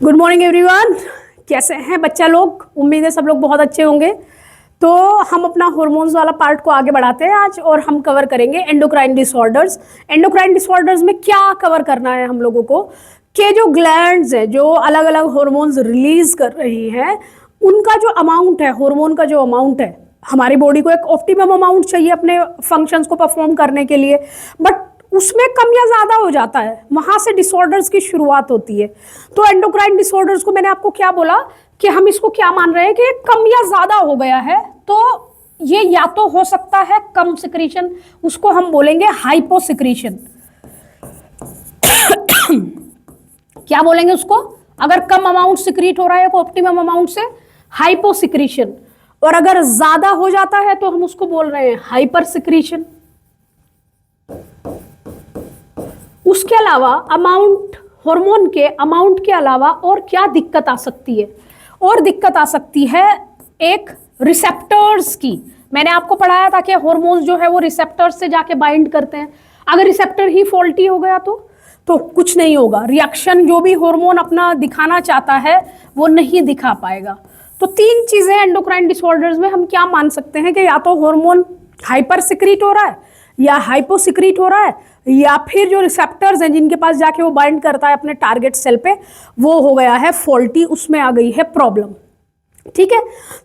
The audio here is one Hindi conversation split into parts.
Good morning everyone. कैसे हैं बच्चा लोग? उम्मीद है सब लोग बहुत अच्छे होंगे। तो हम अपना हार्मोन्स वाला पार्ट को आगे बढ़ाते हैं आज, और हम कवर करेंगे एंडोक्राइन डिसऑर्डर्स। एंडोक्राइन डिसऑर्डर्स में क्या कवर करना है हम लोगों को कि जो ग्लैंड्स हैं जो अलग अलग हार्मोन्स रिलीज कर रही हैं, उनका जो अमाउंट है, हार्मोन का जो अमाउंट है, हमारी बॉडी को एक ऑप्टिमम अमाउंट चाहिए अपने फंक्शंस को परफॉर्म करने के लिए, बट उसमें कम या ज्यादा हो जाता है, वहां से डिसऑर्डर्स की शुरुआत होती है। तो एंडोक्राइन डिसऑर्डर्स को मैंने आपको क्या बोला कि हम इसको क्या मान रहे हैं कि कम या ज्यादा हो गया है, तो ये या तो हो सकता है कम सिक्रीशन, उसको हम बोलेंगे हाइपोसिक्रीशन। क्या बोलेंगे उसको? अगर कम अमाउंट सिक्रीट हो रहा है ऑप्टिमम अमाउंट से, हाइपोसिक्रीशन। और अगर ज्यादा हो जाता है तो हम उसको बोल रहे हैं हाइपर सिक्रीशन। उसके अलावा अमाउंट, हार्मोन के अमाउंट के अलावा और क्या दिक्कत आ सकती है? और दिक्कत आ सकती है एक रिसेप्टर्स की। मैंने आपको पढ़ाया था कि हार्मोन्स जो है वो रिसेप्टर्स से जाके बाइंड करते हैं। अगर रिसेप्टर ही फॉल्टी हो गया तो कुछ नहीं होगा, रिएक्शन जो भी हार्मोन अपना दिखाना चाहता है वो नहीं दिखा पाएगा। तो तीन चीजें एंडोक्राइन डिसऑर्डर्स में हम क्या मान सकते हैं कि या तो हार्मोन हाइपर सिक्रीट हो रहा है, या हाइपोसिक्रीट हो रहा है, या फिर जो रिसेप्टर्स हैं जिनके पास जाके वो बाइंड करता है अपने टारगेट सेल पे, वो हो गया है फॉल्टी, उसमें आ गई है प्रॉब्लम। ठीक है,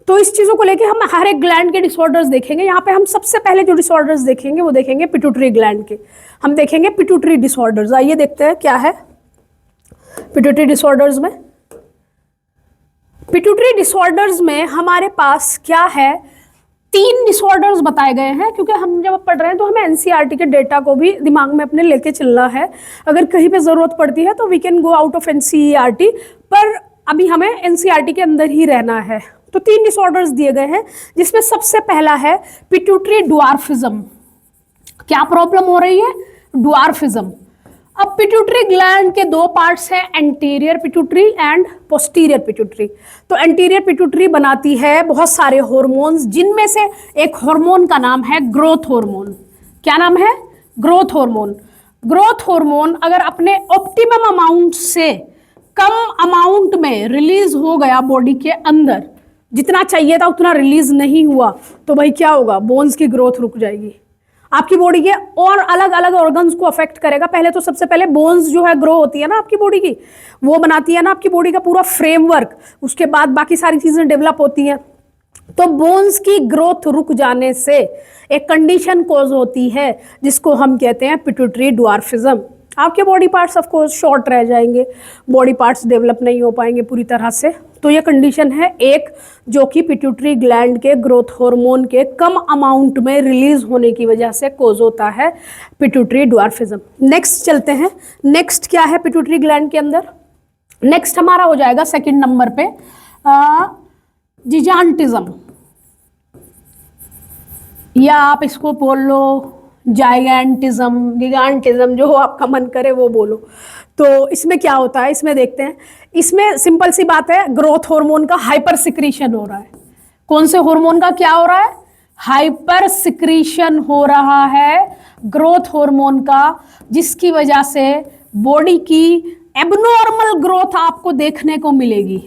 तो इस चीजों को लेके हम हर एक ग्लैंड के डिसऑर्डर्स देखेंगे। यहाँ पे हम सबसे पहले जो डिसऑर्डर्स देखेंगे वो देखेंगे पिट्यूटरी ग्लैंड के। हम देखेंगे पिट्यूटरी डिसऑर्डर्स। आइए देखते हैं क्या है पिट्यूटरी डिसऑर्डर्स में। पिट्यूटरी डिसऑर्डर्स में हमारे पास क्या है, तीन डिसऑर्डर्स बताए गए हैं, क्योंकि हम जब पढ़ रहे हैं तो हमें एनसीईआरटी के डेटा को भी दिमाग में अपने लेके चलना है। अगर कहीं पे जरूरत पड़ती है तो we can go out of NCERT, पर अभी हमें एनसीईआरटी के अंदर ही रहना है। तो तीन डिसऑर्डर्स दिए गए हैं, जिसमें सबसे पहला है पिट्यूटरी ड्वार्फिज्म। क्या प्रॉब्लम हो रही है? ड्वार्फिज्म। अब पिट्यूटरी ग्लैंड के दो पार्ट्स हैं, anterior pituitary and posterior pituitary. तो एंटीरियर पिट्यूटरी बनाती है बहुत सारे हार्मोन्स, जिनमें से एक हार्मोन का नाम है ग्रोथ हार्मोन। क्या नाम है? Growth hormone. ग्रोथ हार्मोन अगर अपने ऑप्टिमम अमाउंट से कम अमाउंट में रिलीज हो गया बॉडी के अंदर, जितना चाहिए था उतना रिलीज नहीं हुआ, तो भाई क्या होगा? बोन्स की ग्रोथ रुक जाएगी, आपकी बॉडी के और अलग अलग ऑर्गन्स को अफेक्ट करेगा। पहले तो सबसे पहले बोन्स जो है ग्रो होती है ना आपकी बॉडी की, वो बनाती है ना आपकी बॉडी का पूरा फ्रेमवर्क, उसके बाद बाकी सारी चीजें डेवलप होती हैं। तो बोन्स की ग्रोथ रुक जाने से एक कंडीशन कॉज होती है जिसको हम कहते हैं पिट्यूटरी ड्वार्फिज्म। आपके body parts of course short रह जाएंगे, बॉडी पार्ट्स डेवलप नहीं हो पाएंगे पूरी तरह से। तो ये कंडीशन है एक, जो कि पिट्यूटरी ग्लैंड के ग्रोथ हार्मोन के कम अमाउंट में रिलीज होने की वजह से कोज होता है पिट्यूटरी ड्वार्फिज्म। नेक्स्ट चलते हैं, नेक्स्ट क्या है पिट्यूटरी ग्लैंड के अंदर? नेक्स्ट हमारा हो जाएगा सेकंड नंबर पे जिजांटिज्म, या आप इसको बोल लो जाइगेंटिज्म, गिगांटिज्म, जो आपका मन करे वो बोलो। तो इसमें क्या होता है, इसमें देखते हैं। इसमें सिंपल सी बात है, ग्रोथ हार्मोन का हाइपर सिक्रीशन हो रहा है। कौन से हार्मोन का क्या हो रहा है? हाइपर सिक्रीशन हो रहा है ग्रोथ हार्मोन का, जिसकी वजह से बॉडी की एबनॉर्मल ग्रोथ आपको देखने को मिलेगी।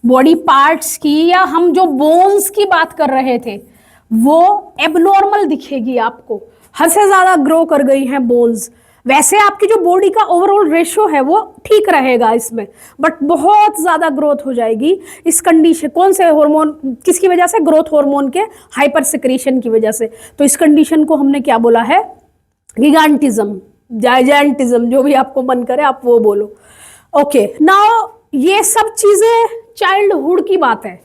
बॉडी पार्ट्स की, या हम जो बोन्स की बात कर रहे थे, वो एबनॉर्मल दिखेगी आपको। हद से ज्यादा ग्रो कर गई हैं बोन्स। वैसे आपकी जो बॉडी का ओवरऑल रेशियो है वो ठीक रहेगा इसमें, बट बहुत ज्यादा ग्रोथ हो जाएगी इस कंडीशन। कौन से हार्मोन, किसकी वजह से? ग्रोथ हार्मोन के हाइपर सिक्रीशन की वजह से। तो इस कंडीशन को हमने क्या बोला है? गिगांटिज्म, जाइजेंटिज्म, जो भी आपको मन करे आप वो बोलो। ओके, नाउ ये सब चीजें चाइल्डहुड की बात है।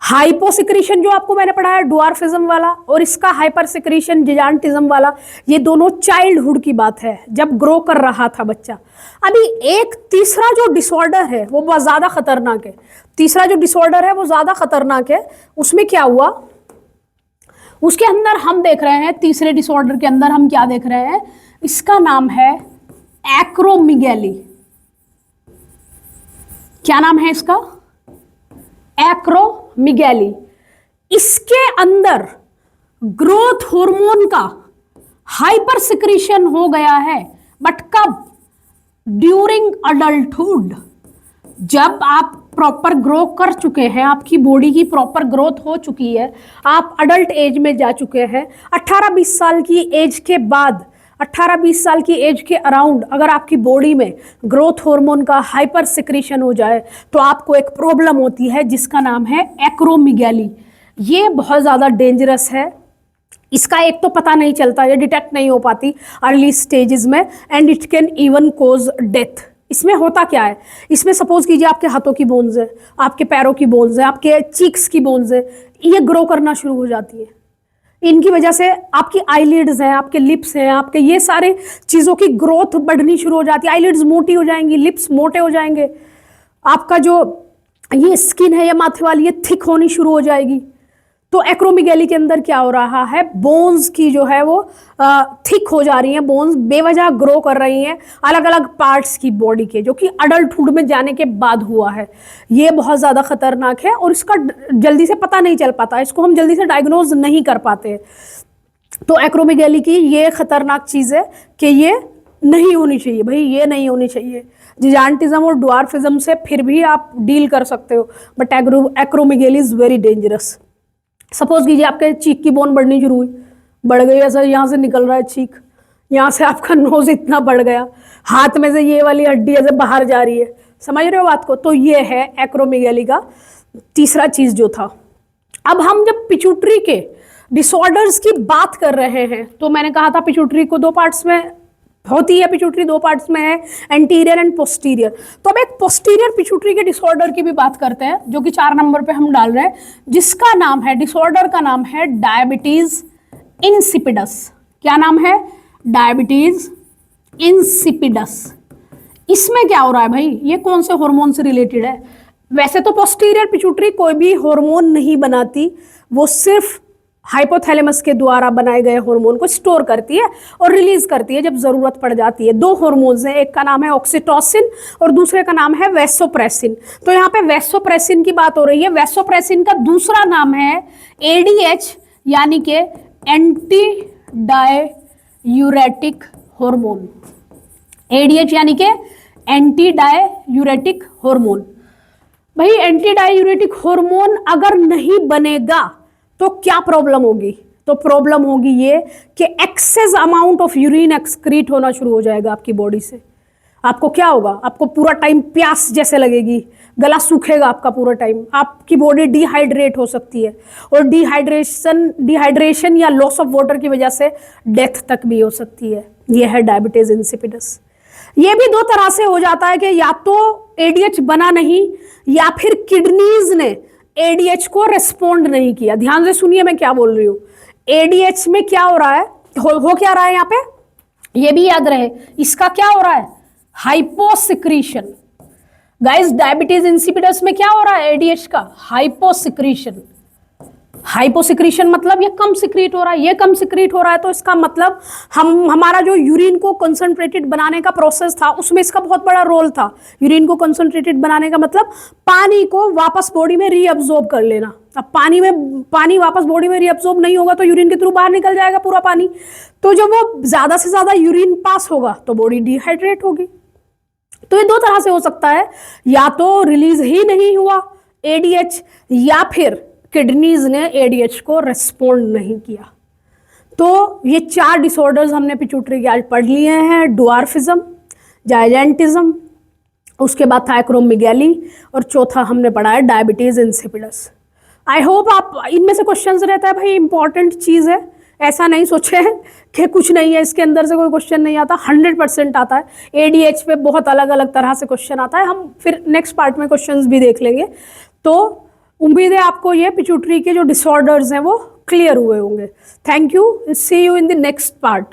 हाइपोसिक्रीशन जो आपको मैंने पढ़ाया ड्वार्फिज्म वाला, और इसका हाइपर सिक्रीशन जिजांटिज्म वाला, ये दोनों चाइल्डहुड की बात है, जब ग्रो कर रहा था बच्चा। अभी एक तीसरा जो डिसऑर्डर है वो बहुत ज्यादा खतरनाक है। तीसरा जो डिसऑर्डर है वो ज्यादा खतरनाक है। उसमें क्या हुआ, उसके अंदर हम देख रहे हैं, तीसरे डिसऑर्डर के अंदर हम क्या देख रहे हैं? इसका नाम है एक्रोमिगैली। क्या नाम है इसका? एक्रोमिगैली। इसके अंदर ग्रोथ हार्मोन का हाइपर सिक्रीशन हो गया है, बट कब? During adulthood. जब आप प्रॉपर ग्रो कर चुके हैं, आपकी बॉडी की प्रॉपर ग्रोथ हो चुकी है, आप अडल्ट एज में जा चुके हैं, 18-20 साल की एज के बाद, 18-20 साल की एज के अराउंड अगर आपकी बॉडी में ग्रोथ हार्मोन का हाइपर सिक्रीशन हो जाए तो आपको एक प्रॉब्लम होती है जिसका नाम है एक्रोमिगैली। ये बहुत ज़्यादा डेंजरस है। इसका एक तो पता नहीं चलता, ये डिटेक्ट नहीं हो पाती अर्ली स्टेजेस में, and it can even cause death. इसमें होता क्या है, इसमें सपोज कीजिए आपके हाथों की बोन्स है, आपके पैरों की बोन्स है, आपके चीक्स की बोन्स है, ये ग्रो करना शुरू हो जाती है। इनकी वजह से आपकी आईलिड्स हैं, आपके लिप्स हैं, आपके ये सारे चीज़ों की ग्रोथ बढ़नी शुरू हो जाती है। आईलिड्स मोटी हो जाएंगी, लिप्स मोटे हो जाएंगे, आपका जो ये स्किन है, ये माथे वाली, ये थिक होनी शुरू हो जाएगी। तो एक्रोमिगैली के अंदर क्या हो रहा है, बोन्स की जो है वो थिक हो जा रही हैं, बोन्स बेवजह ग्रो कर रही हैं अलग अलग पार्ट्स की बॉडी के, जो कि अडल्टहुड में जाने के बाद हुआ है। ये बहुत ज़्यादा खतरनाक है और इसका जल्दी से पता नहीं चल पाता, इसको हम जल्दी से डायग्नोज नहीं कर पाते। तो एक्रोमिगैली की ये खतरनाक चीज़ है कि ये नहीं होनी चाहिए भाई, ये नहीं होनी चाहिए। जिजांटिज्म और ड्वार्फिज्म से फिर भी आप डील कर सकते हो, but acromegaly is very dangerous. Suppose कीजिए आपके चीक की बोन बढ़नी शुरू हुई, बढ़ गई, ऐसा यहाँ से निकल रहा है चीक, यहाँ से आपका नोज इतना बढ़ गया, हाथ में से ये वाली हड्डी ऐसे बाहर जा रही है, समझ रहे हो बात को। तो ये है एक्रोमिगैली का तीसरा चीज जो था। अब हम जब पिट्यूटरी के डिसऑर्डर्स की बात कर रहे हैं, तो मैंने कहा था पिट्यूटरी को दो पार्ट्स में होती है, पिट्यूटरी दो पार्ट्स में है, एंटीरियर एंड पोस्टीरियर। तो अब एक पोस्टीरियर पिट्यूटरी के डिसऑर्डर की भी बात करते हैं, जो कि 4 नंबर पे हम डाल रहे हैं, जिसका नाम है, डिसऑर्डर का नाम है डायबिटीज इंसिपिडस। क्या नाम है, डायबिटीज इंसिपिडस। इसमें क्या हो रहा है भाई, ये कौन से हार्मोन से रिलेटेड है। वैसे तो पोस्टीरियर पिट्यूटरी कोई भी हार्मोन नहीं बनाती, वो सिर्फ हाइपोथैलेमस के द्वारा बनाए गए हार्मोन को स्टोर करती है और रिलीज करती है जब जरूरत पड़ जाती है। 2 हार्मोन्स हैं, एक का नाम है ऑक्सीटोसिन और दूसरे का नाम है वैसोप्रेसिन। तो यहाँ पे वैसोप्रेसिन की बात हो रही है। वैसोप्रेसिन का दूसरा नाम है एडीएच, यानी कि एंटी डाययूरेटिक हार्मोन। एडीएच यानी कि एंटी डाययूरेटिक हार्मोन। भाई एंटी डाययूरेटिक हार्मोन अगर नहीं बनेगा तो क्या प्रॉब्लम होगी, तो प्रॉब्लम होगी ये कि excess amount of urine excrete होना शुरू हो जाएगा आपकी बॉडी से। आपको क्या होगा, आपको पूरा टाइम प्यास जैसे लगेगी, गला सूखेगा आपका पूरा टाइम, आपकी बॉडी डिहाइड्रेट हो सकती है, और डिहाइड्रेशन या लॉस ऑफ वाटर की वजह से डेथ तक भी हो सकती है। यह है डायबिटीज इंसिपिडस। ये भी 2 तरह से हो जाता है कि या तो एडीएच बना नहीं, या फिर किडनीज ने एडीएच को रेस्पॉन्ड नहीं किया। ध्यान से सुनिए मैं क्या बोल रही हूँ। एडीएच में क्या हो रहा है, हो क्या रहा है यहाँ पे, ये भी याद रहे, इसका क्या हो रहा है, हाइपोसिक्रीशन। गाइस डायबिटीज इंसिपिडस में क्या हो रहा है, एडीएच का हाइपोसिक्रीशन। हाइपोसिक्रीशन मतलब ये कम सिक्रीट हो रहा है, ये कम सिक्रीट हो रहा है, तो इसका मतलब हमारा जो यूरिन को कंसंट्रेटेड बनाने का प्रोसेस था, उसमें इसका बहुत बड़ा रोल था। यूरिन को कंसंट्रेटेड बनाने का मतलब पानी को वापस बॉडी में रीअब्सॉर्ब कर लेना। अब पानी वापस बॉडी में रीअब्सॉर्ब नहीं होगा तो यूरिन के थ्रू बाहर निकल जाएगा पूरा पानी। तो जब वो ज्यादा से ज्यादा यूरिन पास होगा तो बॉडी डिहाइड्रेट होगी। तो ये 2 तरह से हो सकता है, या तो रिलीज ही नहीं हुआ एडीएच, या फिर किडनीज ने एडीएच को रेस्पॉन्ड नहीं किया। तो ये 4 डिसऑर्डर्स हमने पिट्यूटरी के आज पढ़ लिए हैं, ड्वार्फिज्म, जाइजेंटिज्म, उसके बाद था एक्रोमिगैली, और चौथा हमने पढ़ा है डायबिटीज इंसिपिडस। आई होप आप इनमें से क्वेश्चंस रहता है भाई, इंपॉर्टेंट चीज़ है, ऐसा नहीं सोचे कि कुछ नहीं है, इसके अंदर से कोई क्वेश्चन नहीं आता, 100% आता है। एडीएच पे बहुत अलग अलग तरह से क्वेश्चन आता है, हम फिर नेक्स्ट पार्ट में क्वेश्चंस भी देख लेंगे। तो उम्मीद है आपको ये पिट्यूटरी के जो डिसऑर्डर्स हैं वो क्लियर हुए होंगे। Thank you, see you in the next part.